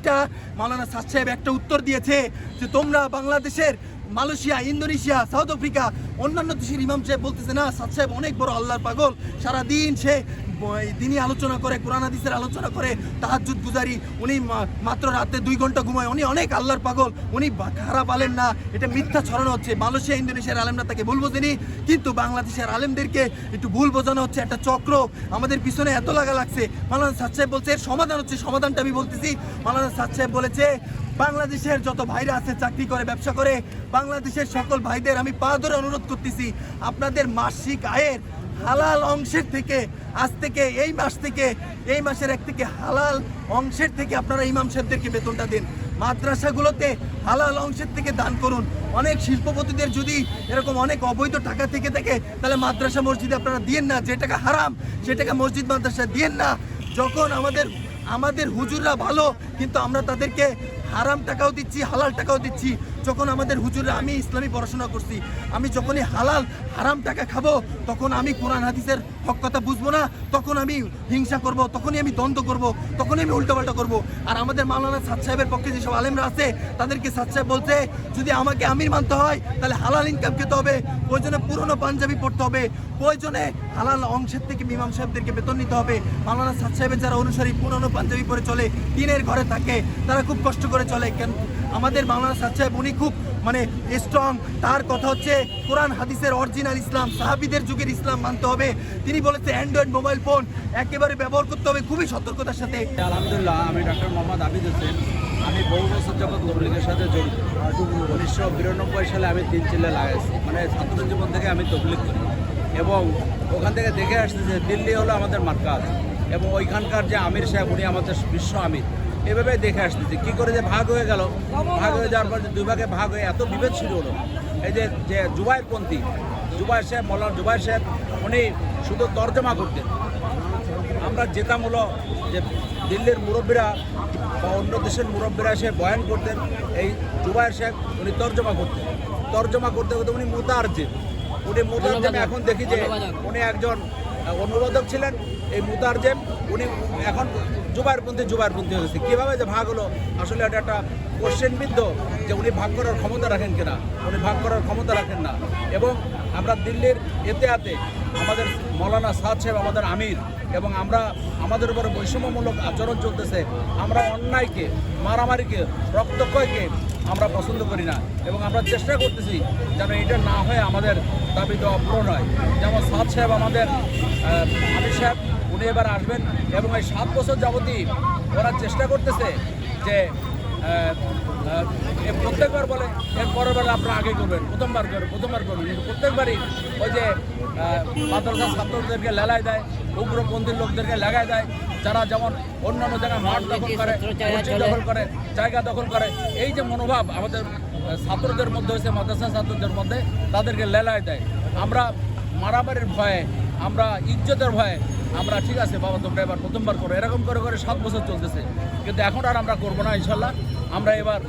এইটা মাওলানা সাদ সাহেব একটা উত্তর দিয়েছে যে তোমরা বাংলাদেশের মালয়েশিয়া, ইন্দোনেশিয়া, সাউথ আফ্রিকা, অন্যান্য দেশের ইমাম সাহেব বলতেছে না সাদ সাহেব অনেক বড় আল্লাহর পাগল, সারাদিন সে দিনই আলোচনা করে, কোরআন হাদিসের আলোচনা করে, তাহাজ্জুদ গুজারি, উনি মাত্র রাতে 2 ঘন্টা ঘুমায়, উনি অনেক আল্লাহর পাগল, উনি খারাপ আলেম না। এটা মিথ্যা ছড়ানো হচ্ছে। মালয়েশিয়া, ইন্দোনেশিয়ার আলেমরা তাকে ভুল বোঝেনি, কিন্তু বাংলাদেশের আলেমদেরকে একটু ভুল বোঝানো হচ্ছে। একটা চক্র আমাদের পিছনে এত লাগছে। মাওলানা সাদ সাহেব বলছে এর সমাধান হচ্ছে, সমাধানটা আমি বলতেছি। মাওলানা সাদ সাহেব বলেছে বাংলাদেশের যত ভাইরা আছে, চাকরি করে, ব্যবসা করে, বাংলাদেশের সকল ভাইদের আমি পা ধরে অনুরোধ করতেছি, আপনাদের মাসিক আয়ের হালাল অংশের থেকে আজ থেকে এই মাসের 1 থেকে হালাল অংশের থেকে আপনারা ইমাম সাহেবদেরকে বেতনটা দিন। মাদ্রাসাগুলোতে হালাল অংশের থেকে দান করুন। অনেক শিল্পপতিদের যদি এরকম অনেক অবৈধ টাকা থেকে থাকে, তাহলে মাদ্রাসা মসজিদে আপনারা দিয়েন না। যে টাকা হারাম সে টাকা মসজিদ মাদ্রাসায় দিয়েন না। যখন আমাদের হুজুররা ভালো, কিন্তু আমরা তাদেরকে হারাম টাকাও দিচ্ছি, হালাল টাকাও দিচ্ছি। যখন আমাদের হুজুররা, আমি ইসলামী পড়াশোনা করছি, আমি যখনই হারাম টাকা খাবো, তখন আমি কোরআন হাদিসের হক কথা বুঝবো না, তখন আমি হিংসা করব, তখনই আমি দ্বন্দ্ব করব, তখনই আমি উল্টোপাল্টা করব। আর আমাদের মাওলানা সাদ সাহেবের পক্ষে যেসব আলেমরা আছে, তাদেরকে সাদ সাহেব বলছে যদি আমাকে আমির মানতে হয় তাহলে হালাল ইনকাম খেতে হবে, প্রয়োজনে পুরনো পাঞ্জাবি পড়তে হবে, প্রয়োজনে হালাল অংশের থেকে ইমাম সাহেবদেরকে বেতন নিতে হবে। মাওলানা সাদ সাহেবের যারা অনুসারী পুরনো পাঞ্জাবি পরে চলে, টিনের ঘরে থাকে, তারা খুব কষ্ট করে চলে। কেন আমাদের মাওলানা সাদ সাহেব উনি খুব স্ট্রং। তার কথা হচ্ছে কোরআন হাদিসের অরিজিনাল ইসলাম, সাহাবীদের যুগের ইসলাম মানতে হবে। তিনি বলেছে অ্যান্ড্রয়েড মোবাইল ফোন একেবারে ব্যবহার করতে হবে খুবই সতর্কতার সাথে। আলহামদুলিল্লাহ, আমি ডক্টর মোহাম্মদ আবিদ হোসেন। আমি বহু বছর যাবৎ তবলিগের সাথে জড়িত। 1992 সালে আমি 3 চিল্লা লাগাইছি, মানে ছাত্র জীবন থেকে আমি তবলিগ করি এবং ওখান থেকে দেখে আসছি যে দিল্লি হলো আমাদের মার্কাজ এবং ওইখানকার যে আমির সাহেব উনি আমাদের বিশ্ব আমির। এভাবে দেখে আসতেছি কী করে যে ভাগ হয়ে গেল, ভাগ হয়ে যাওয়ার পর যে 2 ভাগে ভাগ হয়ে এত বিভেদ শুরু হলো। এই যে জুবাইরপন্থী জুবাইর সাহেব, মৌলানা জুবাইর সাহেব, উনি শুধু তর্জমা করতেন। আমরা যেতাম হলো যে দিল্লির মুরব্বীরা বা অন্য দেশের মুরব্বীরা এসে বয়ান করতেন, এই জুবাইর সাহেব উনি তর্জমা করতে করতে উনি মুতারজিম। এখন দেখি যে উনি একজন অনুবাদক ছিলেন। এই মুতারজিম উনি এখন জুবাইরপন্থী হয়ে গেছে। কীভাবে যে ভাগ হলো, আসলে এটা একটা কোশ্চেনবিদ্ধ যে উনি ভাগ করার ক্ষমতা রাখেন কিনা। উনি ভাগ করার ক্ষমতা রাখেন না। এবং আমরা দিল্লির এতে আমাদের মৌলানা সাদ সাহেব আমাদের আমির, এবং আমাদের উপরে বৈষম্যমূলক আচরণ চলতেছে। আমরা অন্যায়কে, মারামারিকে, রক্তক্ষয়কে আমরা পছন্দ করি না এবং আমরা চেষ্টা করতেছি যেন এটা না হয়ে আমাদের দাবি দেওয়া পূরণ হয়। যেমন সাদ সাহেব আমাদের আমির সাহেব, উনি এবার আসবেন এবং এই 7 বছর যাবতই ওরা চেষ্টা করতেছে যে প্রত্যেকবার বলে এর পরের বার আপনারা আগে করবেন, প্রথমবার করবেন, কিন্তু প্রত্যেকবারই ওই যে মাদ্রাসার ছাত্রদেরকে লেলায় দেয়, উগ্রপন্থীর লোকদেরকে লাগায় দেয়, যারা যেমন অন্যান্য জায়গায় মাঠ দখল করে, মসজিদ দখল করে, জায়গা দখল করে। এই যে মনোভাব আমাদের ছাত্রদের মধ্যে হয়েছে, মাদ্রাসা ছাত্রদের মধ্যে, তাদেরকে লেলায় দেয়। আমরা মারামারির ভয়ে, আমরা ইজ্জতের ভয়ে আমরা ঠিক আছে বাবা তোমরা এবার প্রথমবার করো, এরকম করে 7 বছর চলতেছে। কিন্তু এখন আর আমরা করবো না ইনশাল্লাহ। আমরা এবার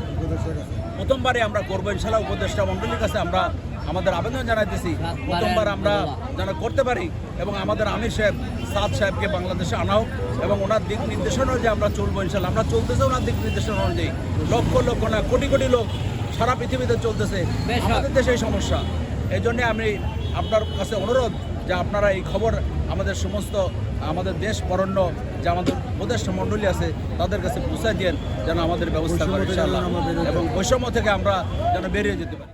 প্রথমবারে আমরা করবো ইনশাল্লাহ। উপদেষ্টা মণ্ডলীর কাছে আমরা আমাদের আবেদন জানাইতেছি প্রথমবার আমরা যেন করতে পারি এবং আমাদের আমির সাহেব সাদ সাহেবকে বাংলাদেশে আনা হোক এবং ওনার দিক নির্দেশনা যে আমরা চলবো ইনশাল্লাহ। আমরা চলতেছে ওনার দিক নির্দেশনা অনুযায়ী। লক্ষ না কোটি লোক সারা পৃথিবীতে চলতেছে, আমাদের দেশে এই সমস্যা। এই জন্যে আমি আপনার কাছে অনুরোধ যে আপনারা এই খবর আমাদের দেশ বরণ্য যে আমাদের উপদেষ্টা মণ্ডলী আছে তাদের কাছে পৌঁছায় দেন, যেন আমাদের ব্যবস্থা করে ইনশাআল্লাহ এবং বৈষম্য থেকে আমরা যেন বেরিয়ে যেতে পারি।